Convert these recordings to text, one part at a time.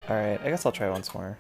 Alright, I guess I'll try once more.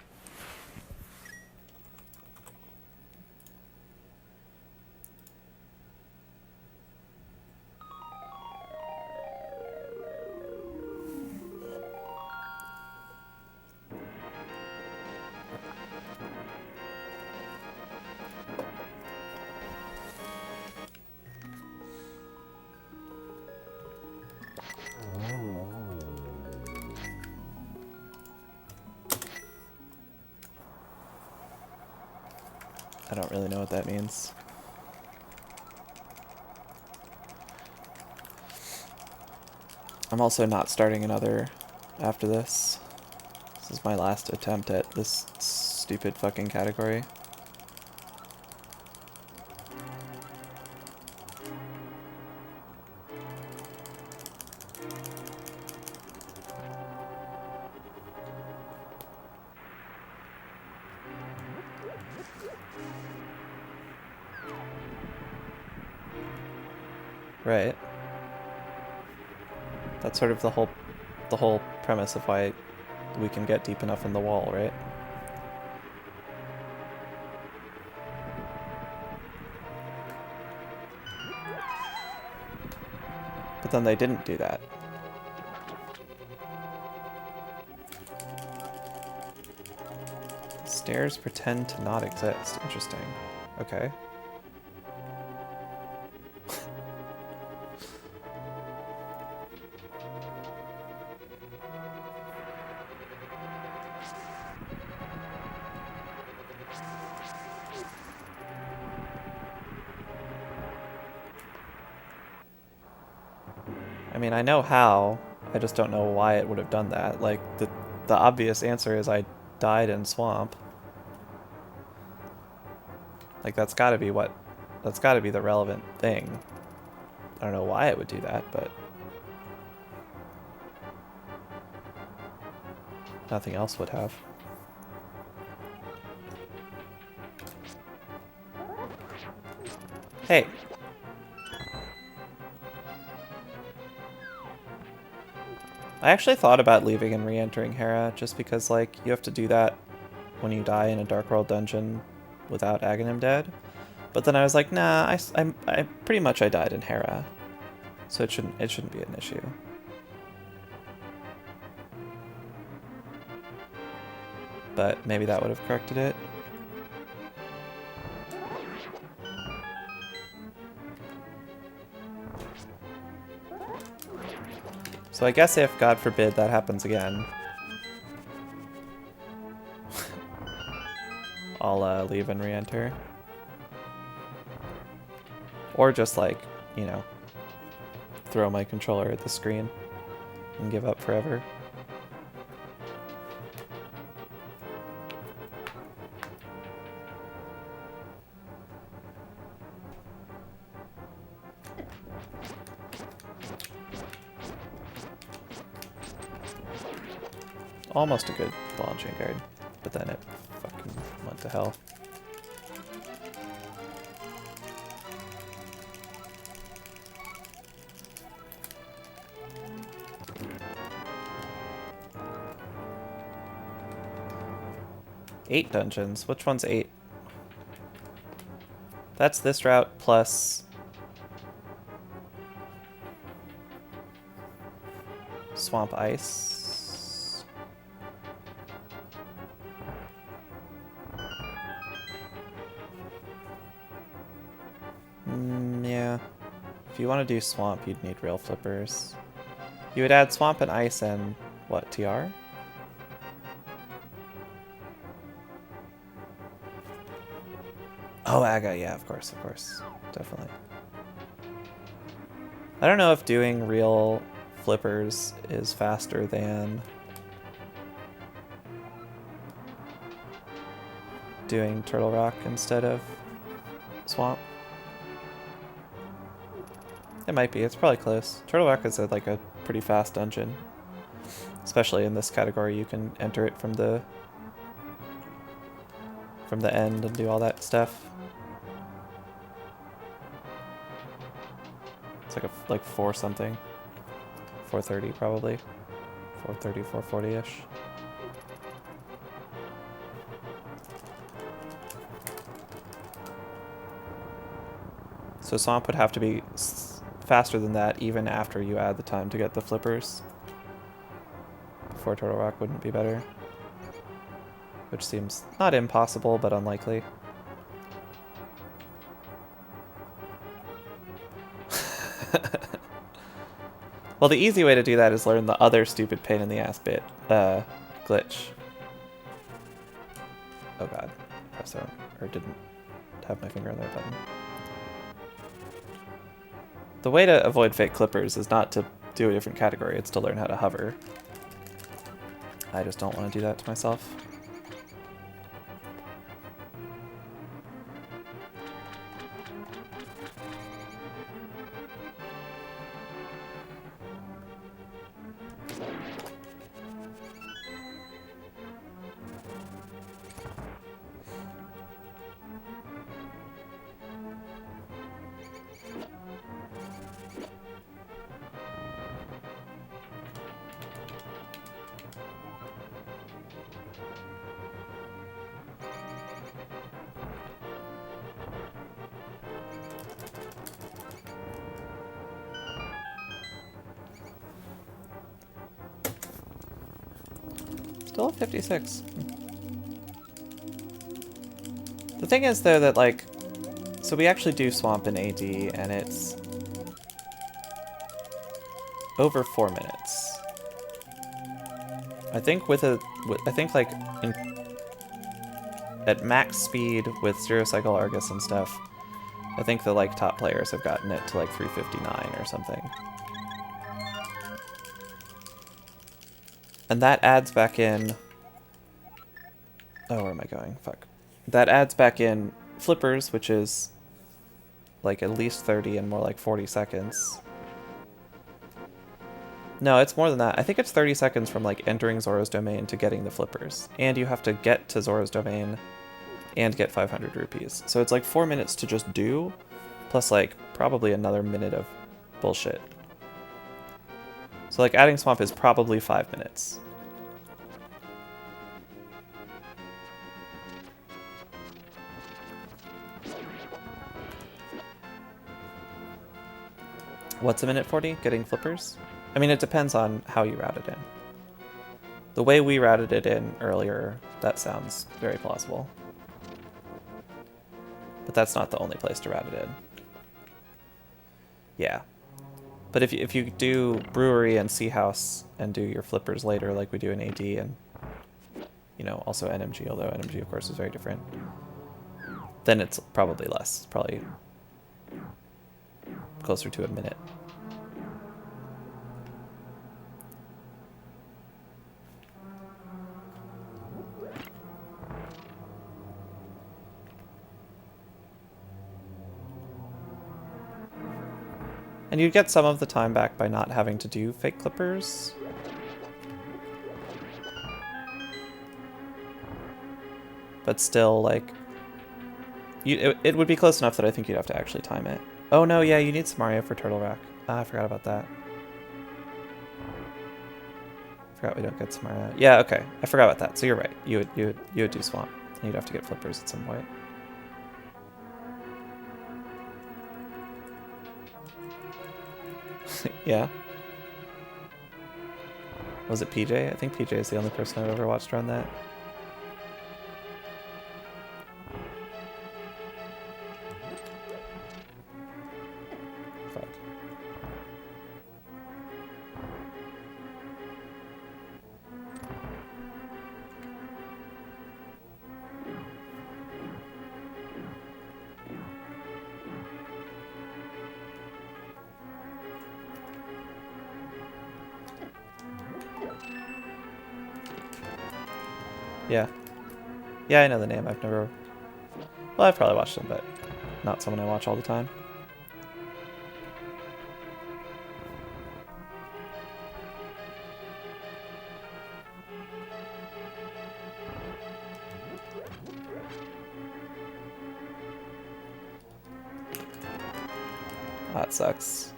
I don't really know what that means. I'm also not starting another after this. This is my last attempt at this stupid fucking category. Right. That's sort of the whole premise of why we can get deep enough in the wall, right? But then they didn't do that. Stairs pretend to not exist. Interesting. Okay. I mean, I know how, I just don't know why it would have done that. Like, the obvious answer is I died in swamp. Like, that's gotta be the relevant thing. I don't know why it would do that, but nothing else would have. Hey! I actually thought about leaving and re-entering Hera, just because, like, you have to do that when you die in a Dark World dungeon without Aghanim dead. But then I was like, nah, I pretty much I died in Hera, so it shouldn't be an issue. But maybe that would have corrected it. So I guess if, God forbid, that happens again, I'll leave and re-enter. Or just, like, you know, throw my controller at the screen and give up forever. Almost a good launching guard, but then it fucking went to hell. Eight dungeons. Which one's 8? That's this route plus Swamp Ice. Yeah. If you want to do Swamp, you'd need real flippers. You would add Swamp and Ice and what, TR? Oh, Aga, yeah, of course, definitely. I don't know if doing real flippers is faster than doing Turtle Rock instead of Swamp. It might be, it's probably close. Turtle Rock is like a pretty fast dungeon. Especially in this category, you can enter it from the end and do all that stuff. It's like 4 something. 430 probably. 430, 440-ish. So Swamp would have to be faster than that even after you add the time to get the flippers. Before Turtle Rock wouldn't be better. Which seems not impossible, but unlikely. Well, the easy way to do that is learn the other stupid pain in the ass bit, glitch. Oh god, pressed the wrong, or didn't have my finger on the right button. The way to avoid fake clippers is not to do a different category, it's to learn how to hover. I just don't want to do that to myself. Still at 56. The thing is, though, that, like, so we actually do Swamp in AD, and it's over 4 minutes. I think like, at max speed with Zero Cycle Argus and stuff, I think the, like, top players have gotten it to, like, 359 or something. And that adds back in... Oh, where am I going? Fuck. That adds back in flippers, which is like at least 30 and more like 40 seconds. No, it's more than that. I think it's 30 seconds from like entering Zoro's domain to getting the flippers. And you have to get to Zoro's domain and get 500 rupees. So it's like 4 minutes to just do, plus like probably another minute of bullshit. So like adding Swamp is probably 5 minutes. What's a minute 40? Getting flippers? I mean, it depends on how you route it in. The way we routed it in earlier, that sounds very plausible. But that's not the only place to route it in. Yeah. But if you do Brewery and Sea House and do your flippers later, like we do in AD and, you know, also NMG, although NMG, of course, is very different, then it's probably less. It's probably closer to a minute. And you'd get some of the time back by not having to do fake clippers. But still, like, it would be close enough that I think you'd have to actually time it. Oh no, yeah, you need Samaria for Turtle Rock. Ah, I forgot about that. Forgot we don't get Samaria. Yeah, okay, I forgot about that. So you're right. You would do Swamp, and you'd have to get flippers at some point. Yeah. Was it PJ? I think PJ is the only person I've ever watched run that. Fuck. Yeah. Yeah, I know the name. I've never... Well, I've probably watched him, but not someone I watch all the time. That sucks.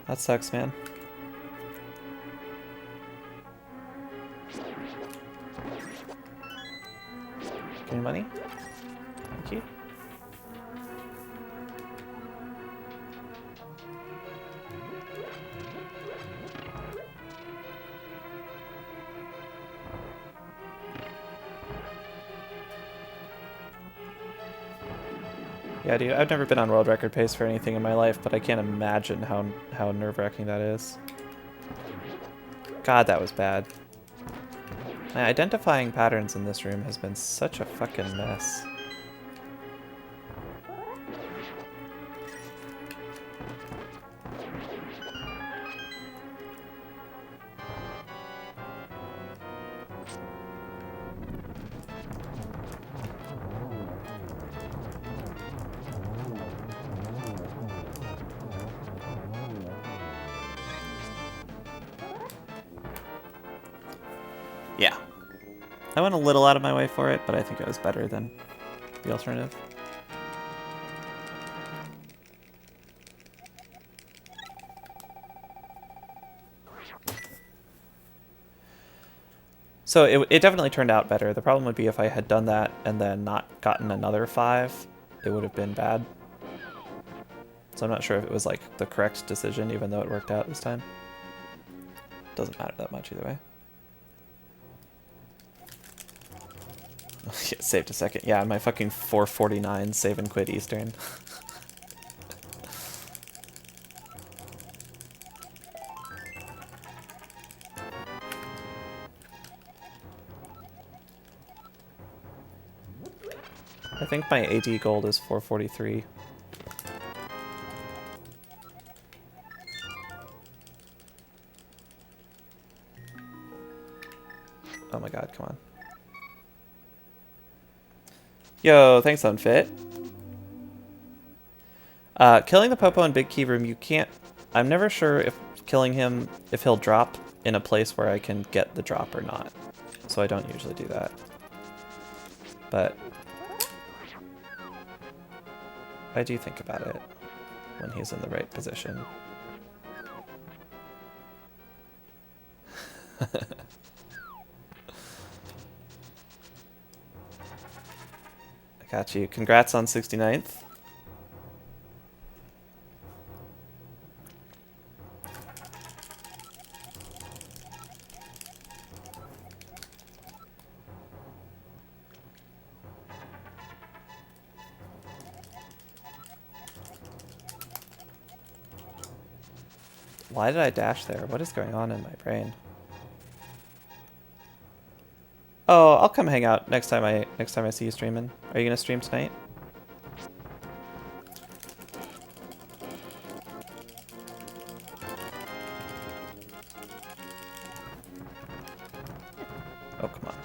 That sucks, man. Coin money. Thank you. Yeah, dude, I've never been on world record pace for anything in my life, but I can't imagine how nerve-wracking that is. God, that was bad. Identifying patterns in this room has been such a fucking mess. Yeah. I went a little out of my way for it, but I think it was better than the alternative. So it definitely turned out better. The problem would be if I had done that and then not gotten another 5, it would have been bad. So I'm not sure if it was like the correct decision, even though it worked out this time. Doesn't matter that much either way. Yeah, saved a second. Yeah, my fucking 449 save and quit Eastern. I think my AD gold is 443. Oh my god, come on. Yo, thanks, Unfit. Killing the Popo in Big Key Room, you can't... I'm never sure if killing him, if he'll drop in a place where I can get the drop or not. So I don't usually do that. But I do think about it when he's in the right position. I got you. Congrats on 69th. Why did I dash there? What is going on in my brain? Oh, I'll come hang out next time I see you streaming. Are you gonna stream tonight? Oh, come on.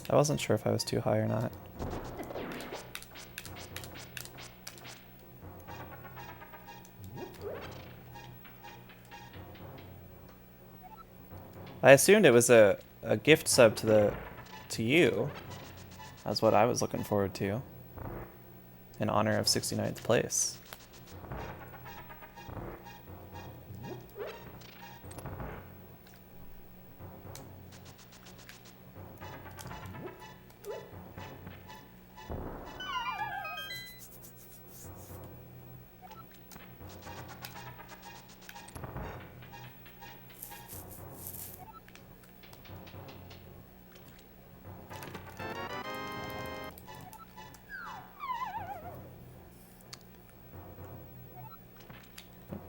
I wasn't sure if I was too high or not. I assumed it was a gift sub to you. That's what I was looking forward to. In honor of 69th place.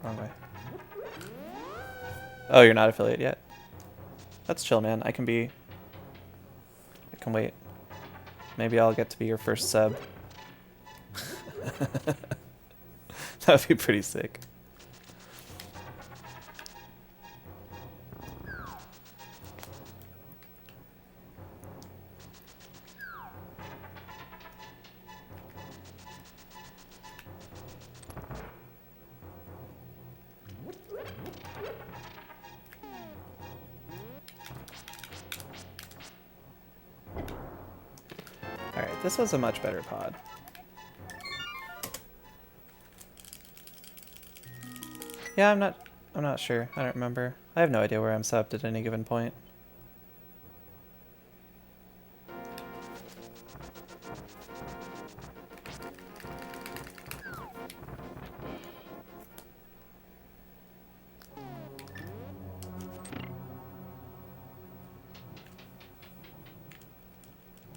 Wrong way. Oh, you're not affiliate yet? That's chill, man. I can wait. Maybe I'll get to be your first sub. That would be pretty sick. This was a much better pod. Yeah, I'm not sure. I don't remember. I have no idea where I'm subbed at any given point.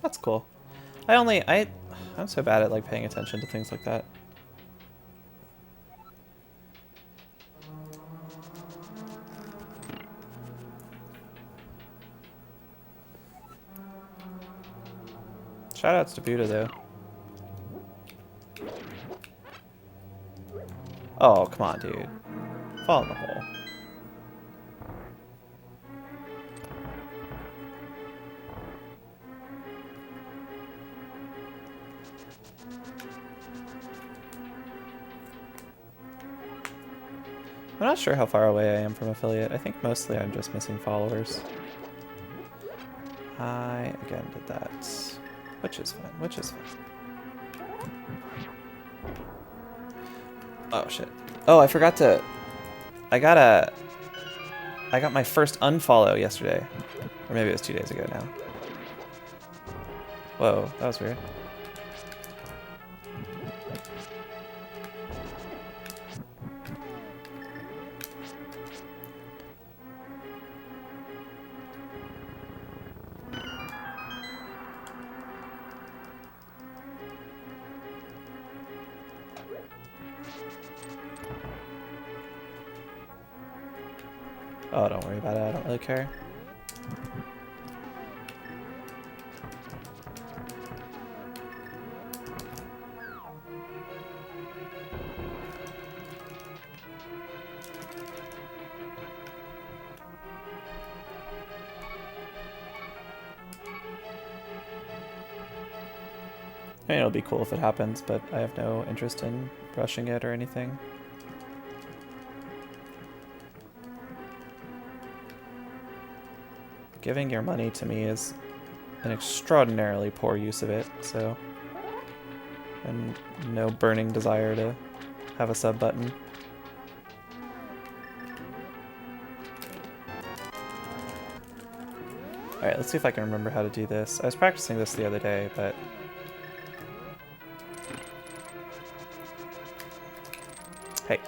That's cool. I'm so bad at like paying attention to things like that. Shoutouts to Buddha though. Oh, come on, dude. Fall in the hole. I'm not sure how far away I am from affiliate. I think mostly I'm just missing followers. I, again, did that. Which is fine, which is fine. Oh, shit. Oh, I forgot to... I got my first unfollow yesterday. Or maybe it was 2 days ago now. Whoa, that was weird. Oh, don't worry about it. I don't really care. I mean, it'll be cool if it happens, but I have no interest in rushing it or anything. Giving your money to me is an extraordinarily poor use of it, so... And no burning desire to have a sub button. Alright, let's see if I can remember how to do this. I was practicing this the other day, but... Hey.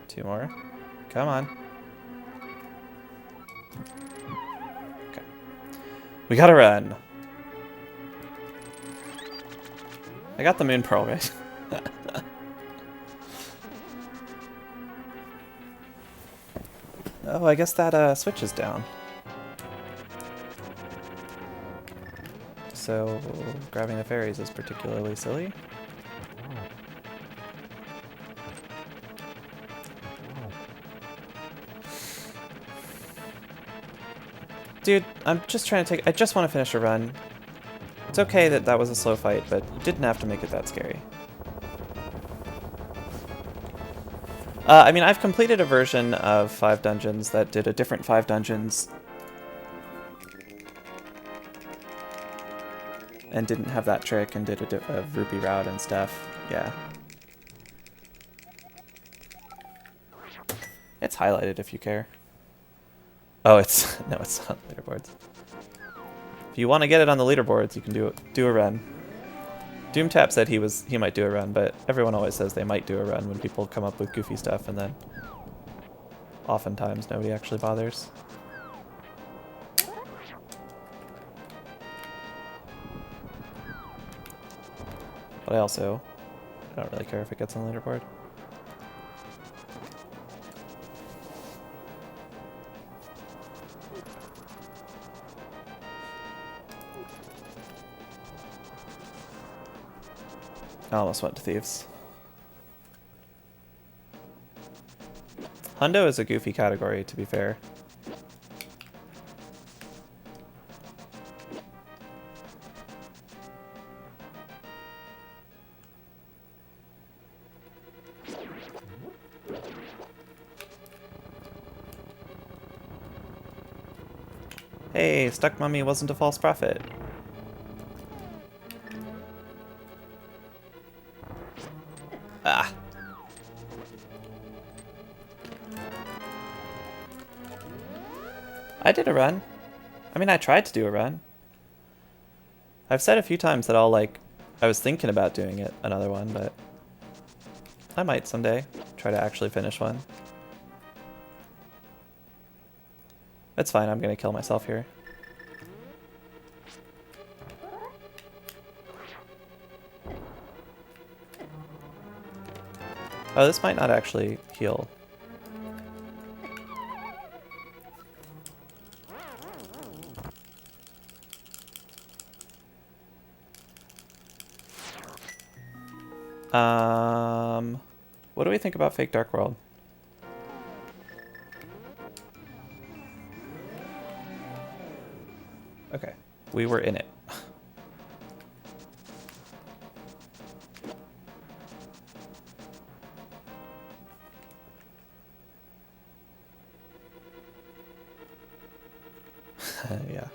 Two more. Come on. Okay. We gotta run. I got the moon pearl, right? Oh, I guess that switch is down. So grabbing the fairies is particularly silly. Dude, I'm just trying to I just want to finish a run. It's okay that that was a slow fight, but you didn't have to make it that scary. I mean, I've completed a version of 5 dungeons that did a different 5 dungeons and didn't have that trick and did a rupee route and stuff. Yeah. It's highlighted if you care. Oh, it's... no, it's not leaderboards. If you want to get it on the leaderboards, you can do a run. Doomtap said he might do a run, but everyone always says they might do a run when people come up with goofy stuff, and then oftentimes nobody actually bothers. But I don't really care if it gets on the leaderboard. I almost went to Thieves. Hundo is a goofy category, to be fair. Hey, Stuck Mummy wasn't a false prophet. Ah. I did a run. I mean, I tried to do a run. I've said a few times that I was thinking about doing it, another one, but I might someday try to actually finish one. It's fine, I'm gonna kill myself here. Oh, this might not actually heal. What do we think about Fake Dark World? Okay, we were in it. Yeah.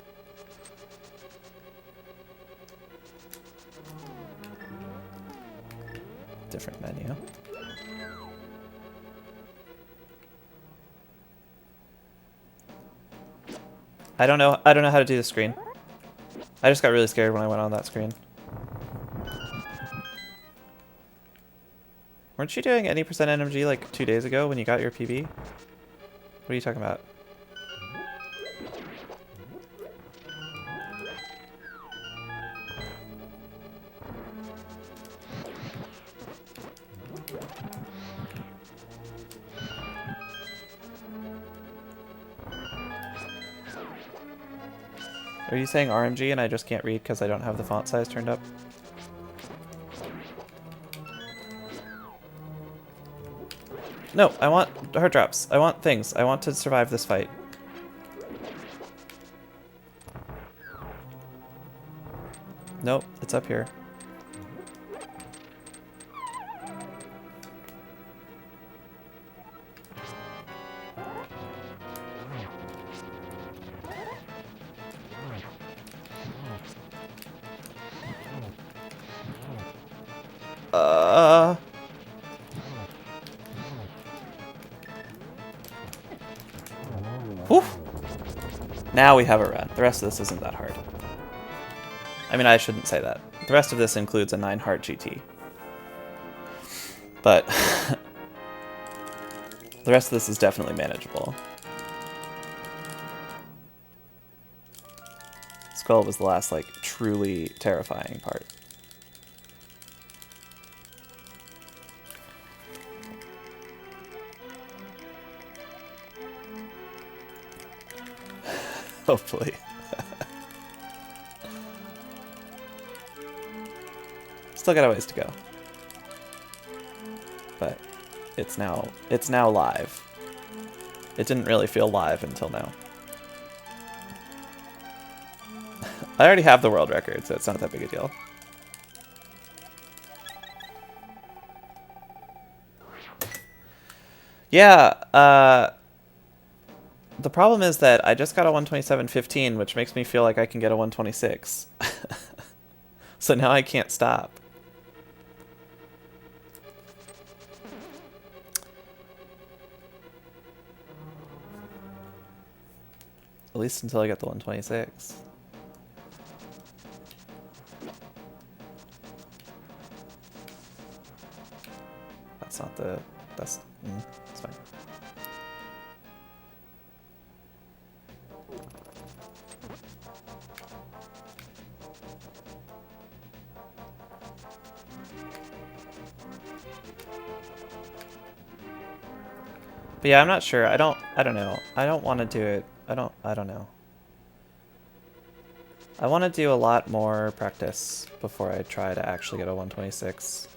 Different menu. I don't know how to do the screen. I just got really scared when I went on that screen. Weren't you doing any percent NMG like 2 days ago when you got your PB? What are you talking about? Are you saying RMG and I just can't read because I don't have the font size turned up? No, I want heart drops. I want things. I want to survive this fight. Nope, it's up here. Whew. Now we have a run. The rest of this isn't that hard. I mean, I shouldn't say that. The rest of this includes a 9 heart GT. But the rest of this is definitely manageable. Skull was the last, like, truly terrifying part. Hopefully. Still got a ways to go. But it's now live. It didn't really feel live until now. I already have the world record, so it's not that big a deal. Yeah, the problem is that I just got a 127.15, which makes me feel like I can get a 126. So now I can't stop. At least until I get the 126. That's not the... That's fine. But yeah, I'm not sure. I don't know. I don't want to do it. I don't know. I want to do a lot more practice before I try to actually get a 126.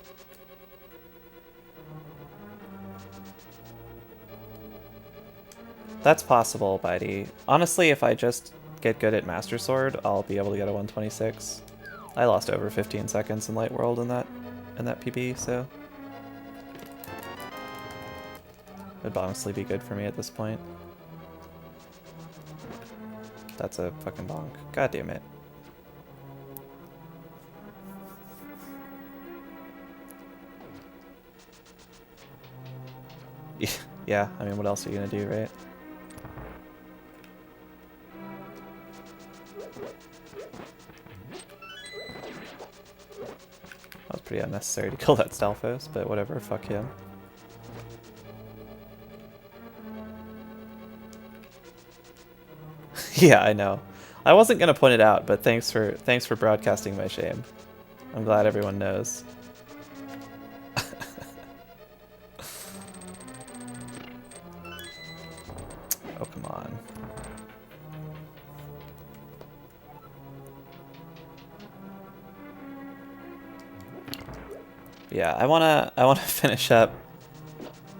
That's possible, Bitey. Honestly, if I just get good at Master Sword, I'll be able to get a 126. I lost over 15 seconds in Light World in that PB, so it'd honestly be good for me at this point. That's a fucking bonk. God damn it. Yeah, I mean, what else are you gonna do, right? That was pretty unnecessary to kill that Stalfos, but whatever, fuck him. Yeah, I know. I wasn't gonna point it out, but thanks for broadcasting my shame. I'm glad everyone knows. Oh, come on. Yeah, I wanna finish up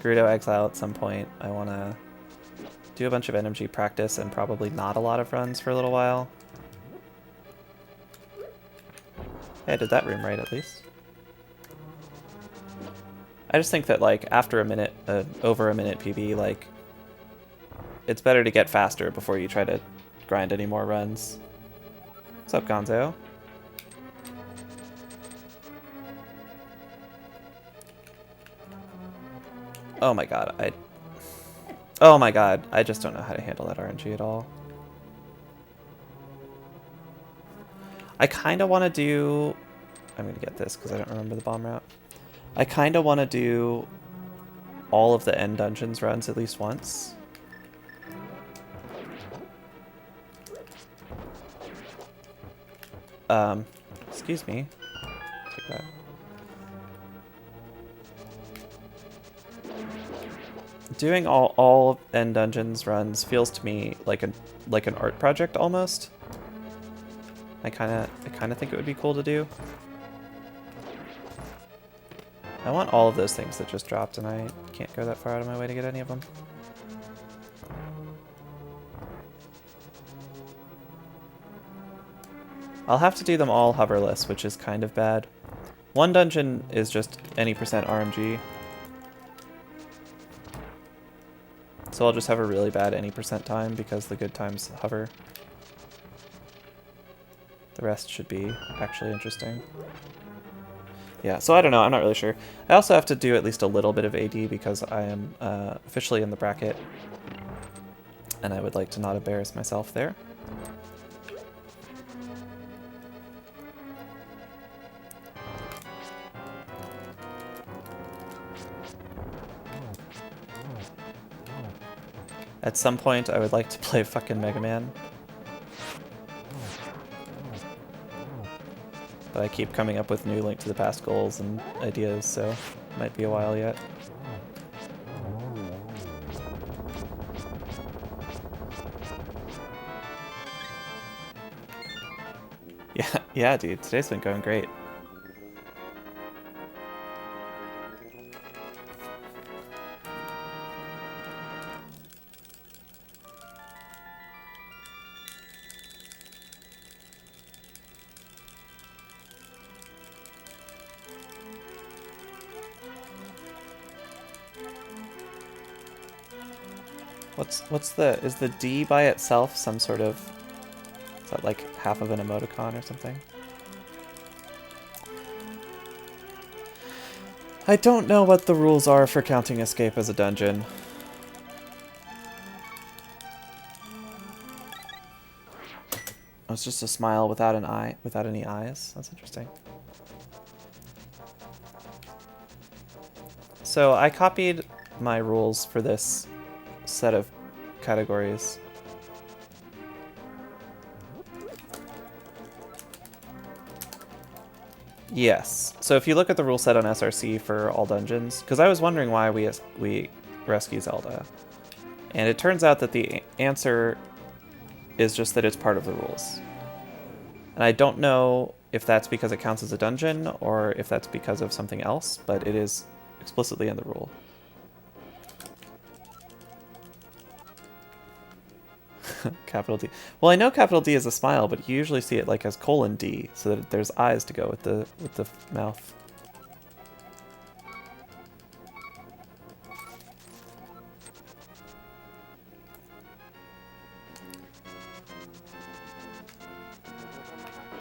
Gerudo Exile at some point. I wanna do a bunch of NMG practice and probably not a lot of runs for a little while. Hey, I did that room right at least. I just think that like after a minute, over a minute PB, like it's better to get faster before you try to grind any more runs. What's up, Gonzo? Oh my god, oh my god, I just don't know how to handle that RNG at all. I kind of want to do... I'm going to get this because I don't remember the bomb route. I kind of want to do all of the end dungeons runs at least once. Excuse me. Take that. Doing all end dungeons runs feels to me like an art project almost. I kind of think it would be cool to do. I want all of those things that just dropped, and I can't go that far out of my way to get any of them. I'll have to do them all hoverless, which is kind of bad. One dungeon is just any percent RMG. So I'll just have a really bad any percent time because the good times hover. The rest should be actually interesting. Yeah, so I don't know, I'm not really sure. I also have to do at least a little bit of AD because I am officially in the bracket. And I would like to not embarrass myself there. At some point, I would like to play fucking Mega Man. But I keep coming up with new Link to the Past goals and ideas, so it might be a while yet. Yeah, dude, today's been going great. Is the D by itself some sort of, is that like half of an emoticon or something? I don't know what the rules are for counting escape as a dungeon. Oh, it's just a smile without an eye, without any eyes. That's interesting. So I copied my rules for this set of categories. Yes. So if you look at the rule set on SRC for all dungeons, because I was wondering why we rescue Zelda, and it turns out that the answer is just that it's part of the rules. And I don't know if that's because it counts as a dungeon or if that's because of something else, but it is explicitly in the rule. Capital D. Well, I know capital D is a smile, but you usually see it like as :D, so that there's eyes to go with the mouth.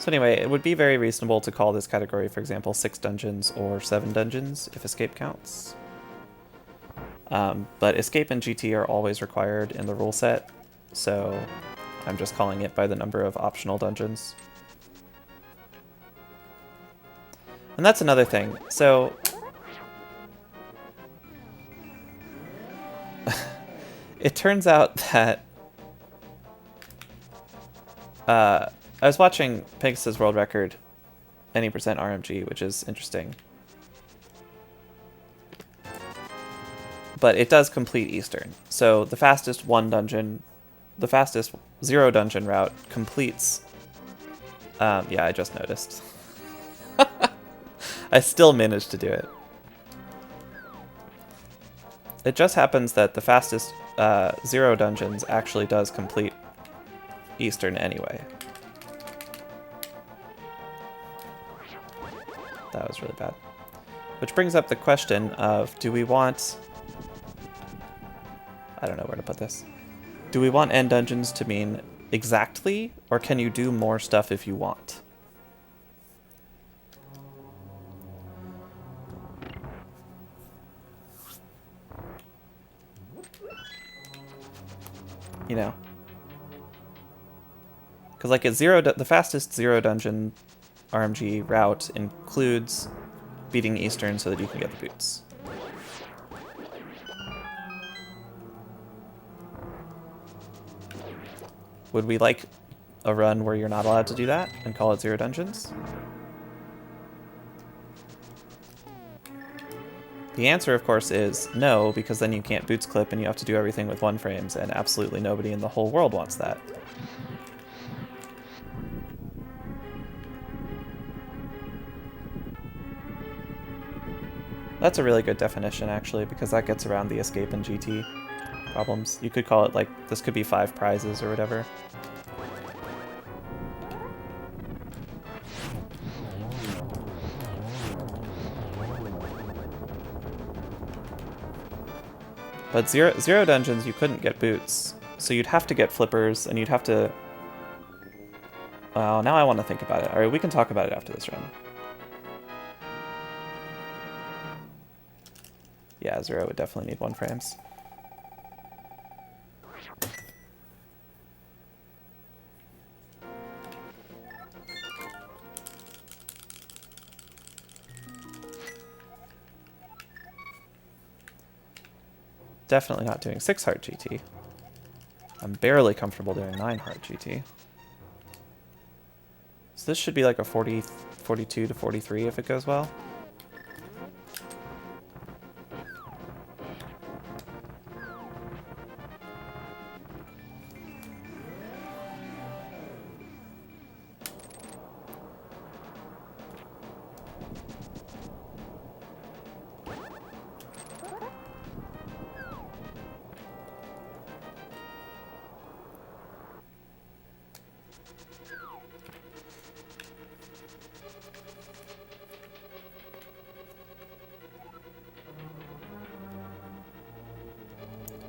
So anyway, it would be very reasonable to call this category, for example, 6 dungeons or 7 dungeons if escape counts. But escape and GT are always required in the rule set, so I'm just calling it by the number of optional dungeons. And that's another thing. So it turns out that I was watching Pegasus World Record any percent RMG, which is interesting. But it does complete Eastern. So the fastest 0 dungeon route completes. Yeah, I just noticed. I still managed to do it. It just happens that the fastest 0 dungeons actually does complete Eastern anyway. That was really bad. Which brings up the question of, do we want... I don't know where to put this. Do we want end dungeons to mean exactly, or can you do more stuff if you want? You know? Because like the fastest 0 dungeon RMG route includes beating Eastern so that you can get the boots. Would we like a run where you're not allowed to do that and call it 0 dungeons? The answer, of course, is no, because then you can't boots clip and you have to do everything with 1 frames, and absolutely nobody in the whole world wants that. That's a really good definition, actually, because that gets around the escape and GT problems. You could call it, like, this could be 5 prizes or whatever. But zero dungeons, you couldn't get boots, so you'd have to get flippers, and you'd have to... Well, now I want to think about it. Alright, we can talk about it after this run. Yeah, 0 would definitely need 1 frames. Definitely not doing 6 heart GT. I'm barely comfortable doing 9 heart GT. So this should be like a 42 to 43 if it goes well.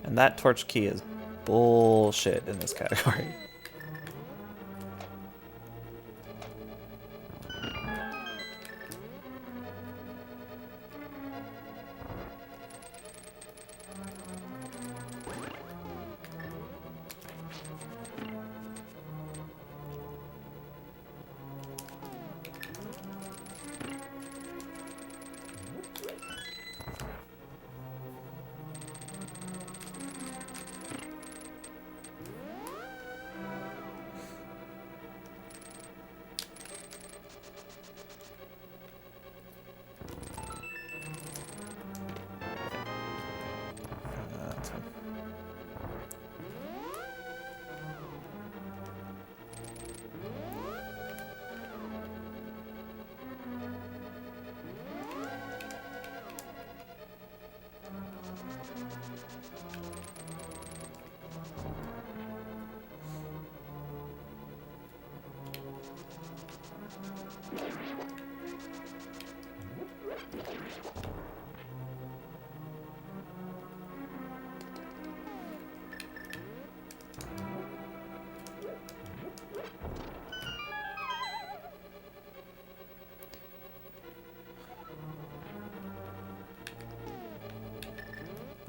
And that torch key is bullshit in this category.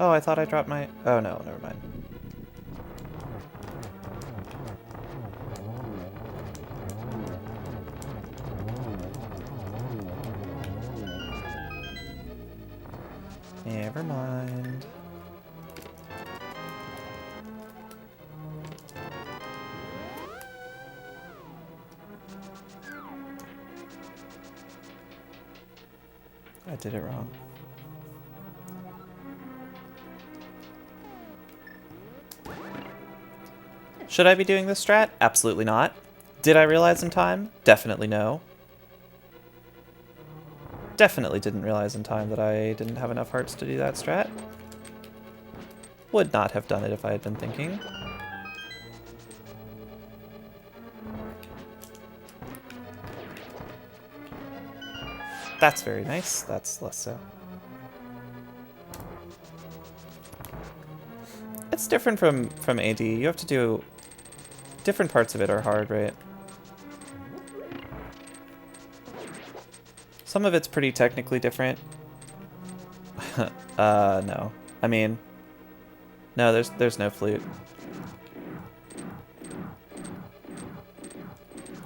Oh, I thought I dropped my... Oh, no, never mind. Never mind. I did it wrong. Should I be doing this strat? Absolutely not. Did I realize in time? Definitely no. Definitely didn't realize in time that I didn't have enough hearts to do that strat. Would not have done it if I had been thinking. That's very nice. That's less so. It's different from AD. You have to do... Different parts of it are hard, right? Some of it's pretty technically different. No. I mean... No, there's no flute.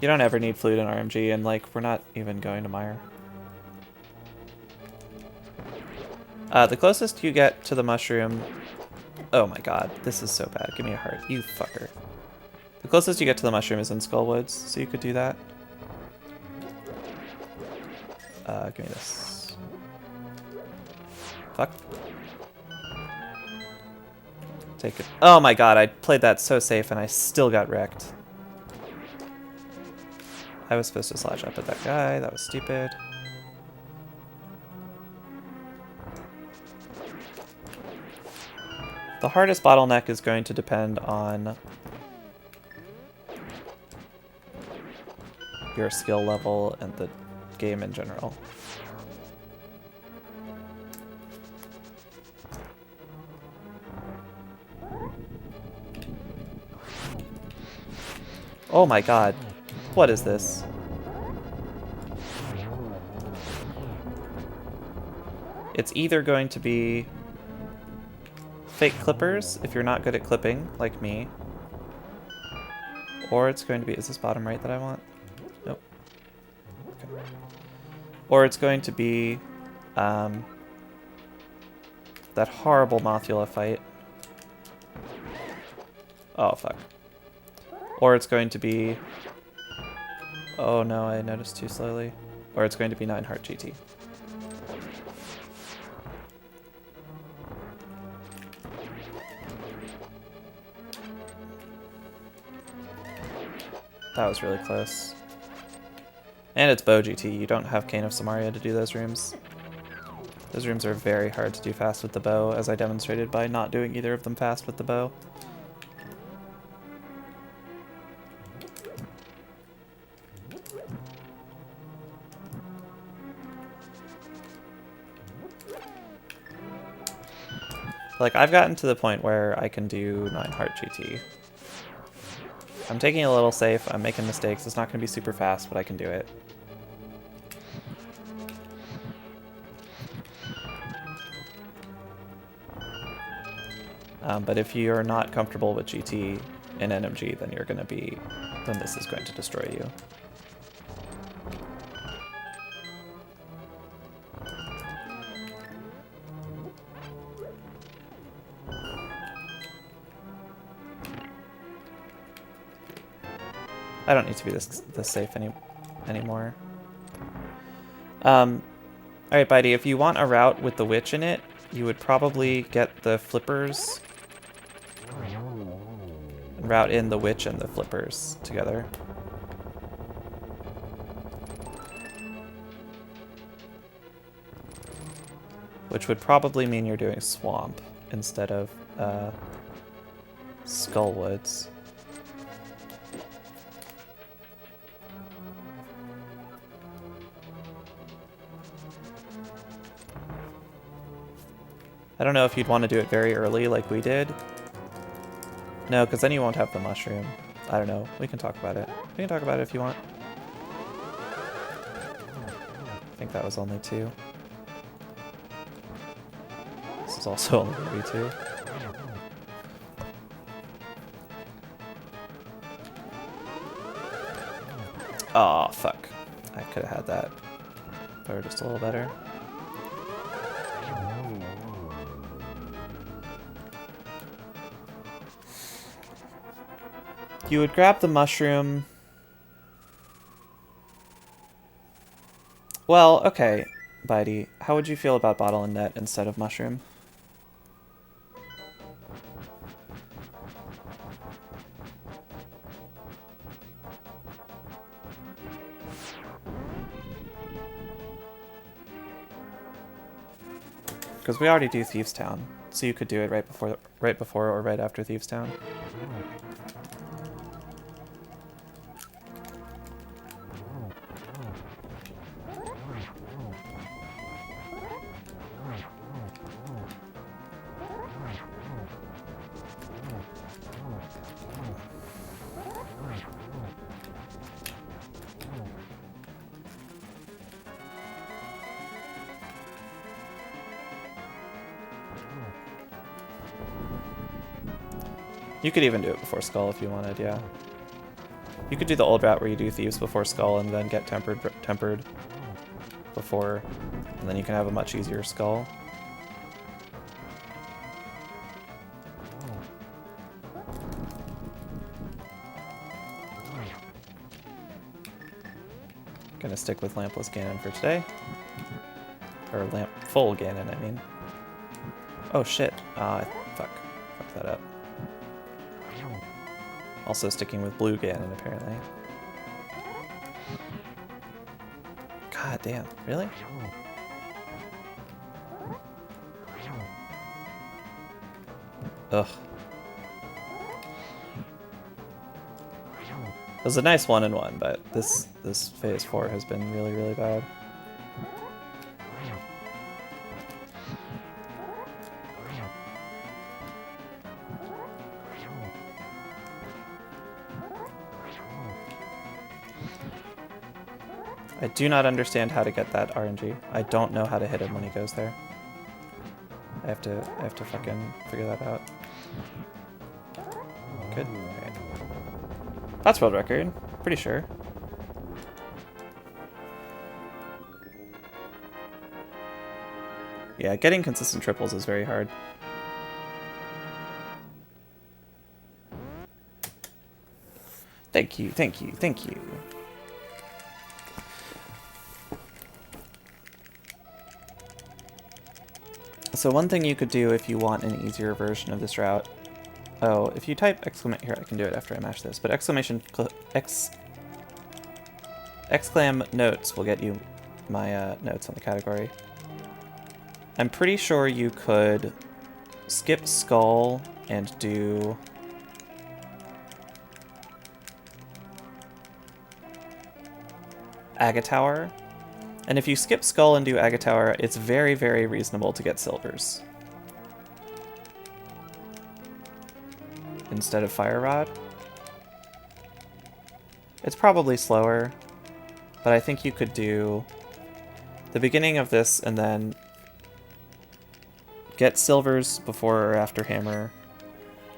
You don't ever need flute in RMG, and, like, we're not even going to Mire. The closest you get to the mushroom... Oh my god, this is so bad. Give me a heart, you fucker. The closest you get to the mushroom is in Skullwoods, so you could do that. Give me this. Fuck. Take it. Oh my god, I played that so safe and I still got wrecked. I was supposed to slash up at that guy, that was stupid. The hardest bottleneck is going to depend on your skill level and the game in general. Oh my god. What is this? It's either going to be fake clippers, if you're not good at clipping, like me. Or it's going to be... Is this bottom right that I want? Nope. Okay. Or it's going to be... that horrible Mothula fight. Oh, fuck. Or it's going to be... Oh no, I noticed too slowly. Or it's going to be 9 Heart GT. That was really close. And it's Bow GT. You don't have Cane of Samaria to do those rooms. Those rooms are very hard to do fast with the bow, as I demonstrated by not doing either of them fast with the bow. Like, I've gotten to the point where I can do 9 Heart GT. I'm taking it a little safe, I'm making mistakes, it's not going to be super fast, but I can do it. But if you're not comfortable with GT in NMG, then you're going to be... then this is going to destroy you. I don't need to be this safe anymore. Alright, Bitey, if you want a route with the witch in it, you would probably get the flippers and route in the witch and the flippers together. Which would probably mean you're doing swamp instead of Skullwoods. I don't know if you'd want to do it very early like we did. No, because then you won't have the mushroom. I don't know. We can talk about it. We can talk about it if you want. I think that was only 2. This is also only going to be 2. Oh, fuck. I could have had that. Or just a little better. You would grab the mushroom. Well, okay, Bitey. How would you feel about bottle and net instead of mushroom? Because we already do Thieves Town, so you could do it right before or right after Thieves Town. You could even do it before Skull if you wanted, yeah. You could do the old route where you do Thieves before Skull and then get tempered before, and then you can have a much easier Skull. Gonna stick with Lampless Ganon for today. Or full Ganon, I mean. Oh shit. Fuck. Fuck that up. Also sticking with blue Ganon, apparently. God damn, really? Ugh. It was a nice 1-in-1, but this phase 4 has been really, really bad. I do not understand how to get that RNG. I don't know how to hit him when he goes there. I have to fucking figure that out. Good. Right. That's world record. Pretty sure. Yeah, getting consistent triples is very hard. Thank you, thank you, thank you. So one thing you could do if you want an easier version of this route. Oh, if you type exclamation here, I can do it after I mash this. But exclam notes will get you my notes on the category. I'm pretty sure you could skip Skull and do Agatower. And if you skip Skull and do Agatower, it's very, very reasonable to get silvers instead of Fire Rod. It's probably slower, but I think you could do the beginning of this and then get silvers before or after Hammer,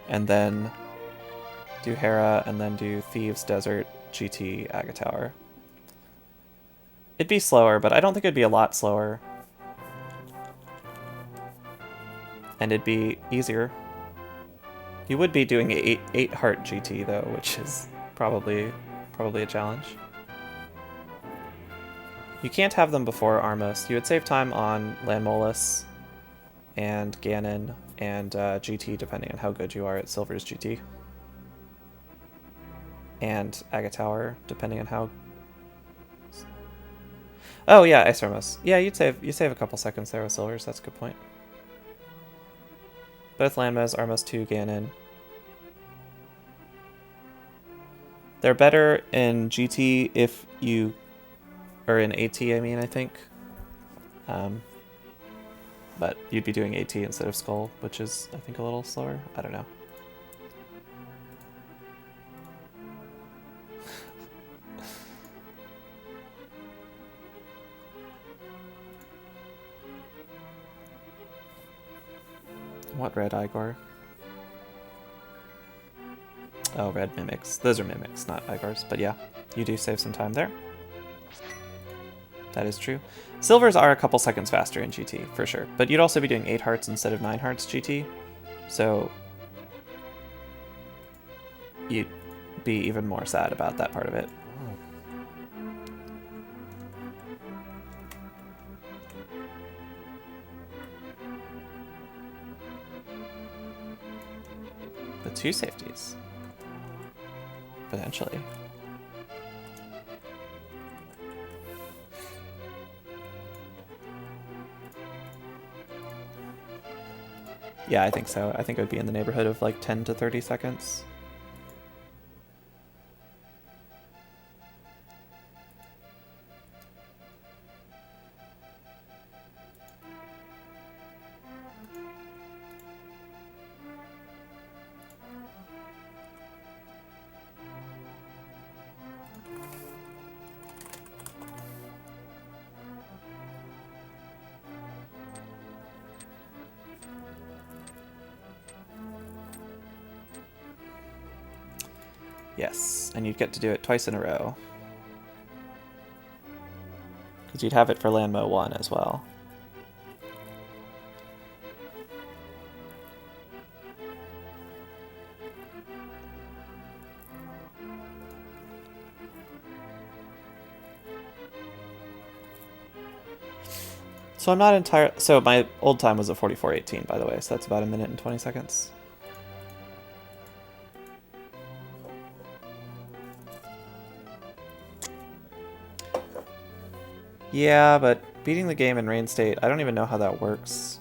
and then do Hera, and then do Thieves, Desert, GT, Agatower. It'd be slower, but I don't think it'd be a lot slower. And it'd be easier. You would be doing 8 heart GT though, which is probably a challenge. You can't have them before Armos. You would save time on Landmolus and Ganon and GT, depending on how good you are at Silver's GT. And Agatower, depending on how... Oh yeah, Ice Armos. Yeah, you save a couple seconds there with Silvers, that's a good point. Both Landmos, Armos 2, Ganon. They're better in GT if you... or in AT, I mean, I think. But you'd be doing AT instead of Skull, which is, I think, a little slower. I don't know. What red Igor? Oh, red mimics. Those are mimics, not Igors. But yeah, you do save some time there. That is true. Silvers are a couple seconds faster in GT, for sure. But you'd also be doing 8 hearts instead of 9 hearts GT. So you'd be even more sad about that part of it. The 2 safeties. Potentially. Yeah, I think so. I think it would be in the neighborhood of like 10 to 30 seconds. Yes, and you'd get to do it twice in a row. Because you'd have it for Landmo 1 as well. So I'm not entirely... So my old time was a 44:18, by the way, so that's about 1 minute and 20 seconds. Yeah, but beating the game in rain state, I don't even know how that works.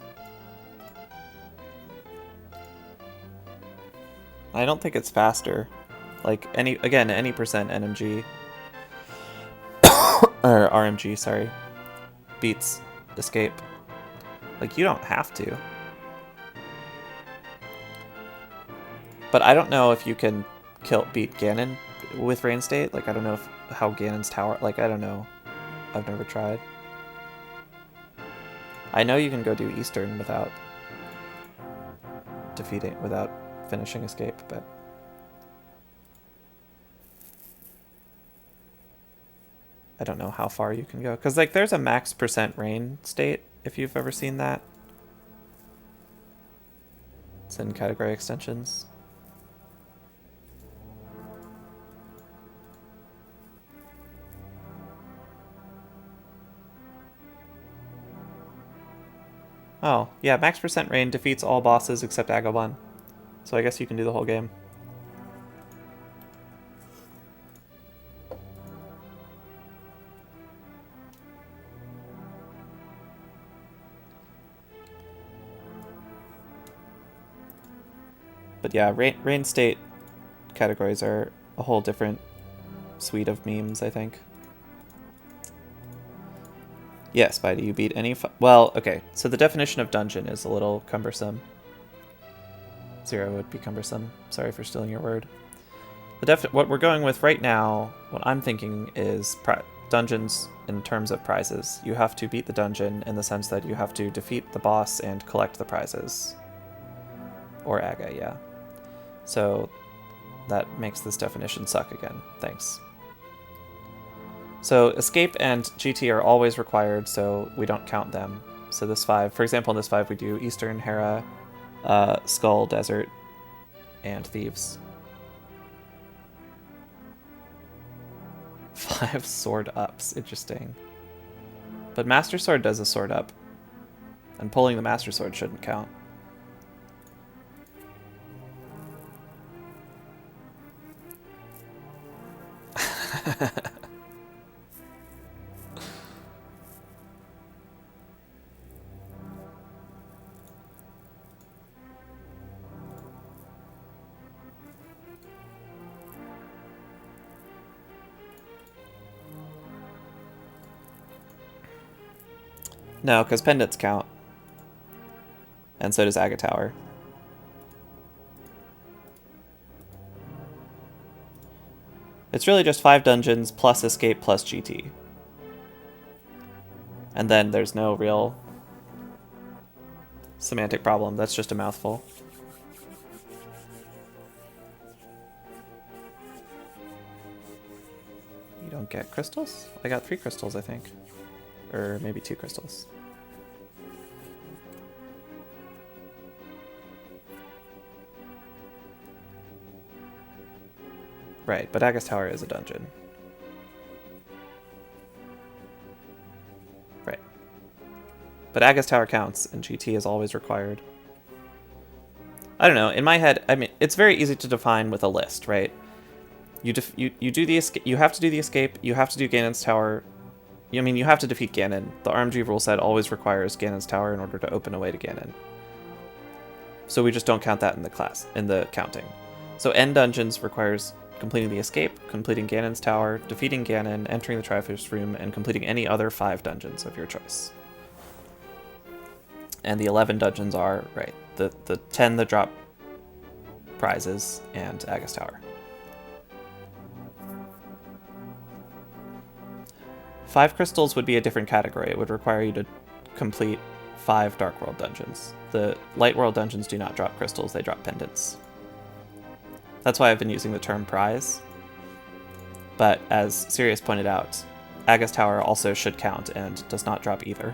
I don't think it's faster. Like, any percent NMG, or RMG, sorry, beats escape. Like, you don't have to. But I don't know if you can beat Ganon with rain state. Like, I don't know how Ganon's tower, like, I don't know. I've never tried. I know you can go do Eastern without finishing escape, but I don't know how far you can go. Because, like, there's a max percent rain state, if you've ever seen that. It's in category extensions. Oh, yeah, max percent rain defeats all bosses except Agabon. So I guess you can do the whole game. But yeah, rain state categories are a whole different suite of memes, I think. Yes, Spidey, you beat any... Well, okay, so the definition of dungeon is a little cumbersome. 0 would be cumbersome. Sorry for stealing your word. What we're going with right now, what I'm thinking is dungeons in terms of prizes. You have to beat the dungeon in the sense that you have to defeat the boss and collect the prizes. Or Aga, yeah. So that makes this definition suck again. Thanks. So escape and GT are always required, so we don't count them. So this 5, for example, in this 5 we do Eastern, Hera, Skull, Desert, and Thieves. 5 sword ups, interesting. But Master Sword does a sword up, and pulling the Master Sword shouldn't count. No, because pendants count. And so does Aga Tower. It's really just 5 dungeons plus escape plus GT. And then there's no real Semantic problem. That's just a mouthful. You don't get crystals? I got 3 crystals, I think. Or maybe 2 crystals. Right, but Agus Tower is a dungeon. Right. But Agus Tower counts, and GT is always required. I don't know, in my head, I mean, it's very easy to define with a list, right? You do the escape, you have to do the escape, you have to do Ganon's Tower. I mean, you have to defeat Ganon. The RMG rule set always requires Ganon's Tower in order to open a way to Ganon. So we just don't count that in the counting. So End Dungeons requires completing the escape, completing Ganon's Tower, defeating Ganon, entering the Triforce Room, and completing any other 5 dungeons of your choice. And the 11 dungeons are, right, the 10 that drop prizes and Agus Tower. 5 crystals would be a different category. It would require you to complete 5 Dark World dungeons. The Light World dungeons do not drop crystals, they drop pendants. That's why I've been using the term prize. But as Sirius pointed out, Agus Tower also should count and does not drop either.